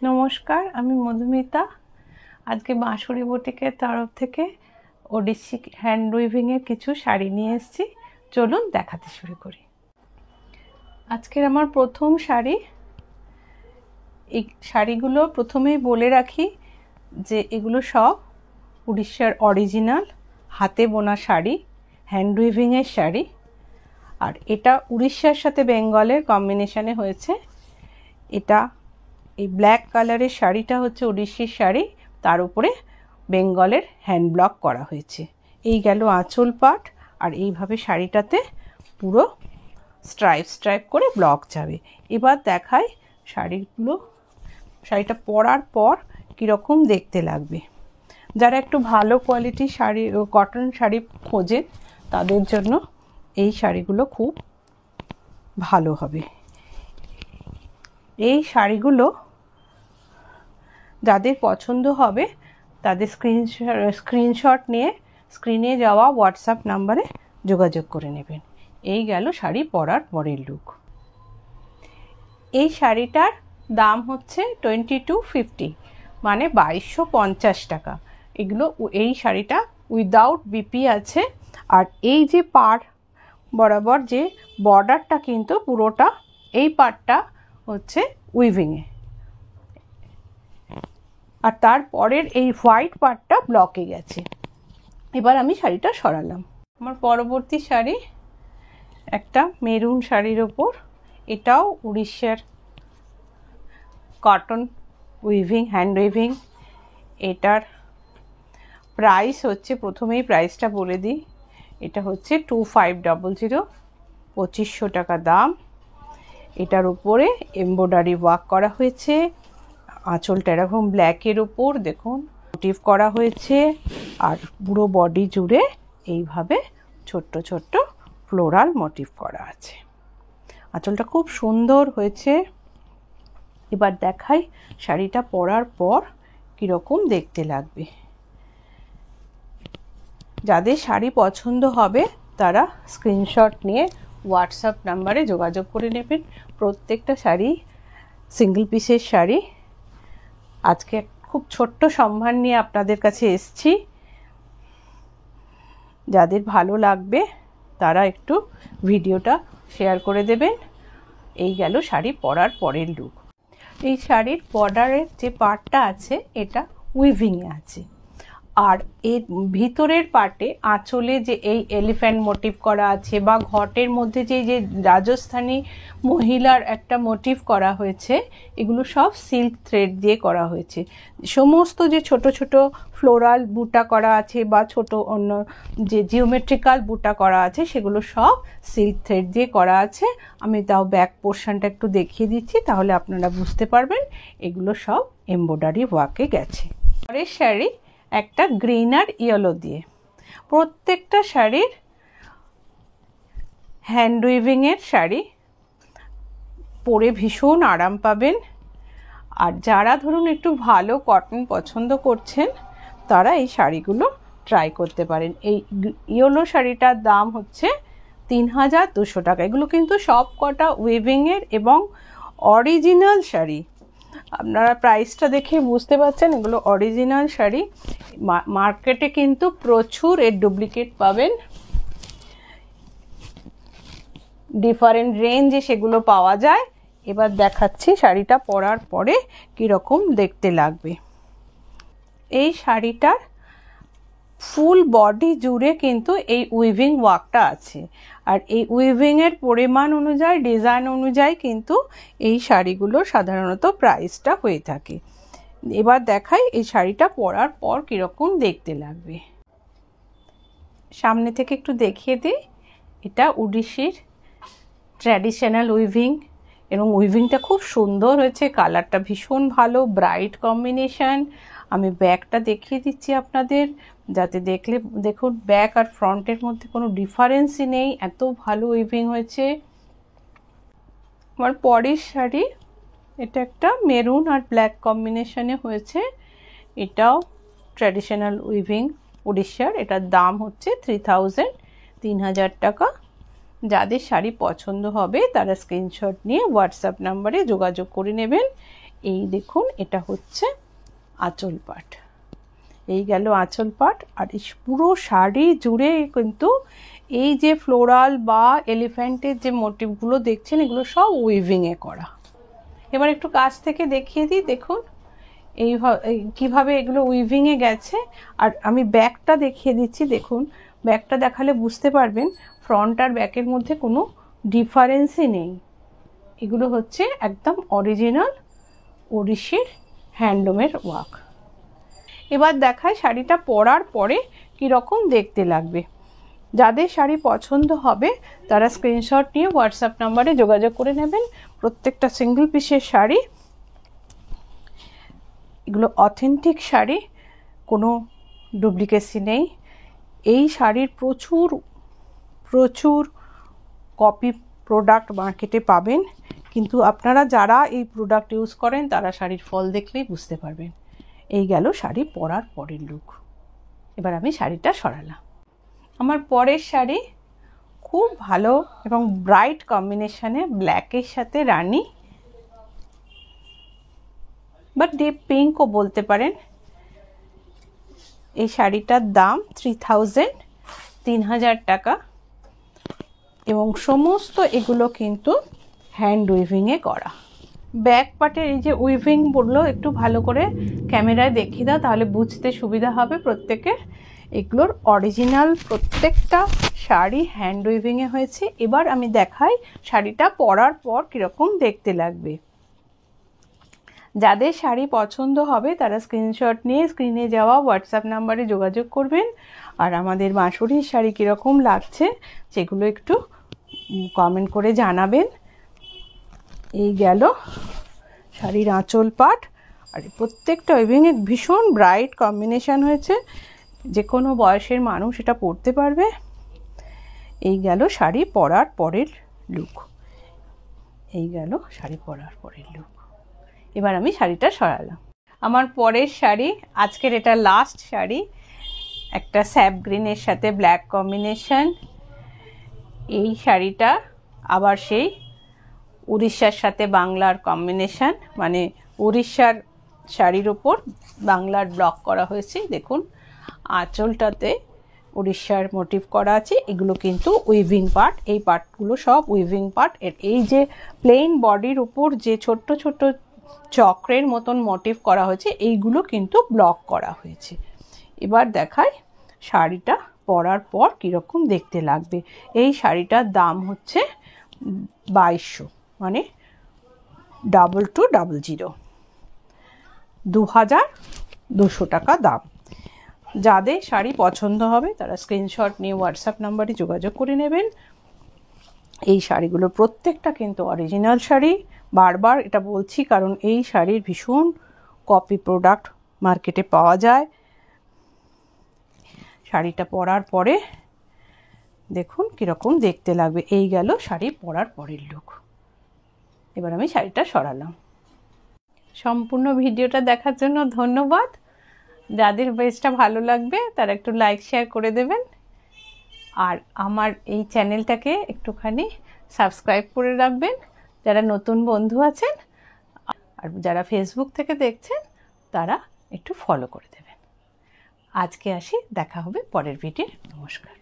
নমস্কার, আমি মধুমিতা। আজকে বাঁশুড়ি বুটিকের তরফ থেকে ওডিসি হ্যান্ড উইভিংয়ের কিছু শাড়ি নিয়ে এসেছি। চলুন দেখাতে শুরু করি। আজকের আমার প্রথম শাড়ি। এই শাড়িগুলো প্রথমেই বলে রাখি যে এগুলো সব উড়িষ্যার অরিজিনাল হাতে বোনা শাড়ি, হ্যান্ড উইভিংয়ের শাড়ি। আর এটা উড়িষ্যার সাথে বেঙ্গলের কম্বিনেশনে হয়েছে। এটা এই ব্ল্যাক কালারের শাড়িটা হচ্ছে উড়িষ্যার শাড়ি, তার উপরে বেঙ্গলের হ্যান্ড ব্লক করা হয়েছে। এই গেল আঁচল পাট, আর এইভাবে শাড়িটাতে পুরো স্ট্রাইপ করে ব্লক যাবে। এবার দেখাই শাড়িটা পরার পর কীরকম দেখতে লাগবে। যারা একটু ভালো কোয়ালিটির শাড়ি, কটন শাড়ি খোঁজেন, তাদের জন্য এই শাড়িগুলো খুব ভালো হবে। এই শাড়িগুলো যাদের পছন্দ হবে তাদের স্ক্রিনশট নিয়ে স্ক্রিনে যাওয়া হোয়াটসঅ্যাপ নাম্বারে যোগাযোগ করে নেবেন। এই গেল শাড়ি পরার পরের লুক। এই শাড়িটার দাম হচ্ছে 2250, মানে 2250 টাকা। এই শাড়িটা উইদাউট বিপি আছে। আর এই যে পাড় বরাবর যে বর্ডারটা, কিন্তু পুরোটা এই পাড়টা হচ্ছে উইভিংয়ে, আর তারপরের এই হোয়াইট পার্টটা ব্লকে গেছে। এবার আমি শাড়িটা সরালাম। আমার পরবর্তী শাড়ি একটা মেরুন শাড়ির ওপর, এটাও উড়িষ্যার কটন উইভিং, হ্যান্ড উইভিং। এটার প্রাইস হচ্ছে, প্রথমেই প্রাইসটা বলে দিই, এটা হচ্ছে 2500, 2500 টাকা দাম। এটার উপরে এমব্রয়ডারি ওয়ার্ক করা হয়েছে। আঁচলটা এরকম ব্ল্যাকের উপর দেখুন মোটিভ করা হয়েছে, আর পুরো বডি জুড়ে এইভাবে ছোট্ট ছোট্ট ফ্লোরাল মোটিভ করা আছে। আঁচলটা খুব সুন্দর হয়েছে। এবার দেখাই শাড়িটা পরার পর কীরকম দেখতে লাগবে। যাদের শাড়ি পছন্দ হবে তারা স্ক্রিনশট নিয়ে হোয়াটসঅ্যাপ নাম্বারে যোগাযোগ করে নেবেন। প্রত্যেকটা শাড়ি সিঙ্গেল পিসের শাড়ি। আজকে খুব ছোট্ট সম্ভার নিয়ে আপনাদের কাছে এসেছি। যাদের ভালো লাগবে তারা একটু ভিডিওটা শেয়ার করে দেবেন। এই গেল শাড়ি পরার পরের লুক। এই শাড়ির বর্ডারের যে পার্টটা আছে এটা উইভিংয়ে আছে, আর এর ভিতরের পার্টে আঁচলে যে এই এলিফ্যান্ট মোটিভ করা আছে, বা ঘটের মধ্যে যে রাজস্থানী মহিলার একটা মোটিভ করা হয়েছে, এগুলো সব সিল্ক থ্রেড দিয়ে করা হয়েছে। সমস্ত যে ছোট ছোট ফ্লোরাল বুটা করা আছে বা ছোট অন্য যে জিওমেট্রিক্যাল বুটা করা আছে, সেগুলো সব সিল্ক থ্রেড দিয়ে করা আছে। আমি তাও ব্যাক পোর্শনটা একটু দেখিয়ে দিচ্ছি, তাহলে আপনারা বুঝতে পারবেন এগুলো সব এমব্রয়ডারি ওয়ার্কে গেছে। পরের শাড়ি একটা গ্রিন আর ইয়েলো দিয়ে। প্রত্যেকটা শাড়ির হ্যান্ড উইভিংয়ের শাড়ি পরে ভীষণ আরাম পাবেন। আর যারা ধরুন একটু ভালো কটন পছন্দ করছেন তারা এই শাড়িগুলো ট্রাই করতে পারেন। এই ইয়েলো শাড়িটার দাম হচ্ছে 3200 টাকা। এগুলো কিন্তু সব কটা উইভিংয়ের এবং অরিজিনাল শাড়ি। আপনারা প্রাইসটা দেখে বুঝতে পারছেন এগুলো অরিজিনাল শাড়ি। মার্কেটে কিন্তু প্রচুর এর ডুপ্লিকেট পাবেন, ডিফারেন্ট রেঞ্জে সেগুলো পাওয়া যায়। এবার দেখাচ্ছি শাড়িটা পরার পরে কীরকম দেখতে লাগবে। এই শাড়িটার ফুল বডি জুড়ে কিন্তু এই উইভিং ওয়ার্কটা আছে, আর এই উইভিংয়ের পরিমাণ অনুযায়ী, ডিজাইন অনুযায়ী কিন্তু এই শাড়িগুলোর সাধারণত প্রাইসটা হয়ে থাকে। এবার দেখাই এই শাড়িটা পরার পর কীরকম দেখতে লাগবে। সামনে থেকে একটু দেখিয়ে দিই। এটা উড়িষ্যার ট্র্যাডিশনাল উইভিং, এবং উইভিংটা খুব সুন্দর হয়েছে। কালারটা ভীষণ ভালো, ব্রাইট কম্বিনেশন। আমি ব্যাকটা দেখিয়ে দিচ্ছি আপনাদের, যাতে দেখুন ব্যাক আর ফ্রন্টের মধ্যে কোনো ডিফারেন্সই নেই, এত ভালো উইভিং হয়েছে। আমার পরের শাড়ি, এটা একটা মেরুন আর ব্ল্যাক কম্বিনেশনে হয়েছে। এটাও ট্র্যাডিশনাল উইভিং উড়িষ্যার। এটার দাম হচ্ছে 3000 টাকা। যাদের শাড়ি পছন্দ হবে তারা স্ক্রিনশট নিয়ে হোয়াটসঅ্যাপ নাম্বারে যোগাযোগ করে নেবেন। এই দেখুন, এটা হচ্ছে আঁচল পাট। এই গেল আঁচল পাট। আর এই পুরো শাড়ি জুড়ে কিন্তু এই যে ফ্লোরাল বা এলিফ্যান্টের যে মোটিভগুলো দেখছেন, এগুলো সব উইভিংয়ে করা। এবার একটু কাছ থেকে দেখিয়ে দিই, দেখুন কিভাবে এগুলো উইভিংয়ে গেছে। আর আমি ব্যাকটা দেখিয়ে দিচ্ছি, দেখুন ব্যাকটা দেখালে বুঝতে পারবেন ফ্রন্ট আর ব্যাকের মধ্যে কোনো ডিফারেন্সই নেই। এগুলো হচ্ছে একদম অরিজিনাল ওড়িশির হ্যান্ডলুমের ওয়ার্ক। এবার দেখায় শাড়িটা পরার পরে কীরকম দেখতে লাগবে। যাদের শাড়ি পছন্দ হবে তারা স্ক্রিনশট নিয়ে হোয়াটসঅ্যাপ নাম্বারে যোগাযোগ করে নেবেন। প্রত্যেকটা সিঙ্গেল পিসের শাড়ি, এগুলো অথেন্টিক শাড়ি, কোনো ডুপ্লিকেসি নেই। এই শাড়ির প্রচুর প্রচুর কপি প্রোডাক্ট মার্কেটে পাবেন, কিন্তু আপনারা যারা এই প্রোডাক্ট ইউজ করেন তারা শাড়ির ফল দেখলেই বুঝতে পারবেন। এই গেল শাড়ি পরার পরের লুক। এবার আমি শাড়িটা সরালাম। আমার পরের শাড়ি খুব ভালো এবং ব্রাইট কম্বিনেশনে ব্ল্যাকের সাথে রানি বা ডিপ পিঙ্কও বলতে পারেন। এই শাড়িটার দাম 3000 টাকা এবং সমস্ত এগুলো কিন্তু হ্যান্ড উইভিংয়ে করা। ব্যাক পার্টের এই যে উইভিংগুলো একটু ভালো করে ক্যামেরায় দেখিয়ে দাও, তাহলে বুঝতে সুবিধা হবে প্রত্যেকের। এগুলোর অরিজিনাল প্রত্যেকটা শাড়ি হ্যান্ড উইভিংয়ে হয়েছে। এবার আমি দেখাই শাড়িটা পরার পর কীরকম দেখতে লাগবে। যাদের শাড়ি পছন্দ হবে তারা স্ক্রিনশট নিয়ে স্ক্রিনে যাওয়া হোয়াটসঅ্যাপ নাম্বারে যোগাযোগ করবেন। আর আমাদের বাঁশরীর শাড়ি কীরকম লাগছে সেগুলো একটু কমেন্ট করে জানাবেন। এই গেল শাড়ির আঁচল পাট। আর প্রত্যেকটা উইভিংয়ে ভীষণ ব্রাইট কম্বিনেশন হয়েছে, যে কোনো বয়সের মানুষ এটা পরতে পারবে। এই গেল শাড়ি পরার পরের লুক। এই গেল শাড়ি পরার পরের লুক। এবার আমি শাড়িটা সরালাম। আমার পরের শাড়ি, আজকের এটা লাস্ট শাড়ি, একটা স্যাপ গ্রিনের সাথে ব্ল্যাক কম্বিনেশন। এই শাড়িটা আবার সেই উড়িষ্যার সাথে বাংলার কম্বিনেশন, মানে উড়িষ্যার শাড়ির ওপর বাংলার ব্লক করা হয়েছে। দেখুন আঁচলটাতে উড়িষ্যার মোটিভ করা আছে। এগুলো কিন্তু উইভিং পার্ট, এই পার্টগুলো সব উইভিং পার্ট। এই যে প্লেন বডির উপর যে ছোট্ট ছোট্ট চক্রের মতন মোটিভ করা হয়েছে, এইগুলো কিন্তু ব্লক করা হয়েছে। এবার দেখাই শাড়িটা পরার পর কীরকম দেখতে লাগবে। এই শাড়িটার দাম হচ্ছে 2200, মানে 2200, 2200 টাকা দাম। যাদের শাড়ি পছন্দ হবে তারা স্ক্রিনশট নিয়ে হোয়াটসঅ্যাপ নাম্বারে যোগাযোগ করে নেবেন। এই শাড়িগুলো প্রত্যেকটা কিন্তু অরিজিনাল শাড়ি। বারবার এটা বলছি কারণ এই শাড়ির ভীষণ কপি প্রোডাক্ট মার্কেটে পাওয়া যায়। শাড়িটা পরার পরে দেখুন কীরকম দেখতে লাগবে। এই গেল শাড়ি পরার পরের লুক। এবার আমি শাড়িটা সরালাম। সম্পূর্ণ ভিডিওটা দেখার জন্য ধন্যবাদ। যাদের বেশটা ভালো লাগবে তারা একটু লাইক শেয়ার করে দেবেন। আর আমার এই চ্যানেলটাকে একটুখানি সাবস্ক্রাইব করে রাখবেন যারা নতুন বন্ধু আছেন। আর যারা ফেসবুক থেকে দেখছেন তারা একটু ফলো করে দেবেন। আজকে আসি, দেখা হবে পরের ভিডিও। নমস্কার।